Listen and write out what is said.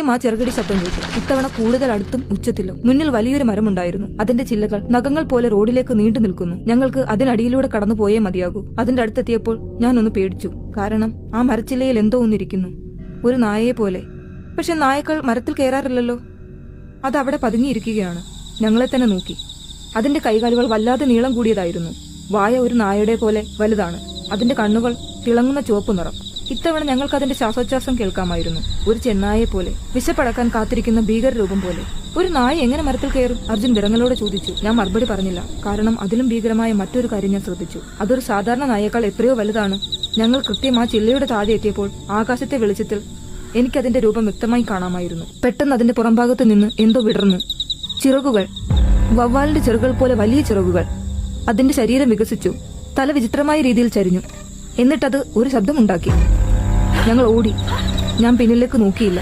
പിന്നെയും ആ ചെറുകടി ശബ്ദം കേട്ടു. ഇത്തവണ കൂടുതൽ അടുത്തും ഉച്ചത്തിലും. മുന്നിൽ വലിയൊരു മരമുണ്ടായിരുന്നു. അതിന്റെ ചില്ലകൾ നഖങ്ങൾ പോലെ റോഡിലേക്ക് നീണ്ടു നിൽക്കുന്നു. ഞങ്ങൾക്ക് അതിനടിയിലൂടെ കടന്നു പോയേ മതിയാകൂ. അതിന്റെ അടുത്തെത്തിയപ്പോൾ ഞാനൊന്ന് പേടിച്ചു. കാരണം ആ മരച്ചില്ലയിൽ എന്തോ ഒന്നിരിക്കുന്നു, ഒരു നായയെ പോലെ. പക്ഷെ നായക്കൾ മരത്തിൽ കയറാറില്ലല്ലോ. അത് അവിടെ പതുങ്ങിയിരിക്കുകയാണ്, ഞങ്ങളെ തന്നെ നോക്കി. അതിന്റെ കൈകാലുകൾ വല്ലാതെ നീളം കൂടിയതായിരുന്നു. വായ ഒരു നായയുടെ പോലെ വലുതാണ്. അതിന്റെ കണ്ണുകൾ തിളങ്ങുന്ന ചുവപ്പ് നിറം. ഇത്തവണ ഞങ്ങൾക്ക് അതിന്റെ ശ്വാസോച്ഛ്വാസം കേൾക്കാമായിരുന്നു. ഒരു ചെന്നായെ പോലെ, വിശപ്പടക്കാൻ കാത്തിരിക്കുന്ന ഭീകരരൂപം പോലെ. ഒരു നായ എങ്ങനെ മരത്തിൽ കയറും? അർജുൻ വിറങ്ങലോടെ ചോദിച്ചു. ഞാൻ മറുപടി പറഞ്ഞില്ല. കാരണം അതിലും ഭീകരമായ മറ്റൊരു കാര്യം ഞാൻ ശ്രദ്ധിച്ചു. അതൊരു സാധാരണ നായേക്കാൾ എത്രയോ വലുതാണ്. ഞങ്ങൾ കൃത്യം ആ ചില്ലയുടെ താഴെ എത്തിയപ്പോൾ ആകാശത്തെ വെളിച്ചത്തിൽ എനിക്കതിന്റെ രൂപം വ്യക്തമായി കാണാമായിരുന്നു. പെട്ടെന്ന് അതിന്റെ പുറംഭാഗത്ത് നിന്ന് എന്തോ വിടർന്നു. ചിറകുകൾ, വവ്വാലിന്റെ ചിറകുകൾ പോലെ വലിയ ചിറകുകൾ. അതിന്റെ ശരീരം വികസിച്ചു. തല വിചിത്രമായ രീതിയിൽ ചരിഞ്ഞു. എന്നിട്ടത് ഒരു ശബ്ദമുണ്ടാക്കി. ഞങ്ങൾ ഓടി. ഞാൻ പിന്നിലേക്ക് നോക്കിയില്ല.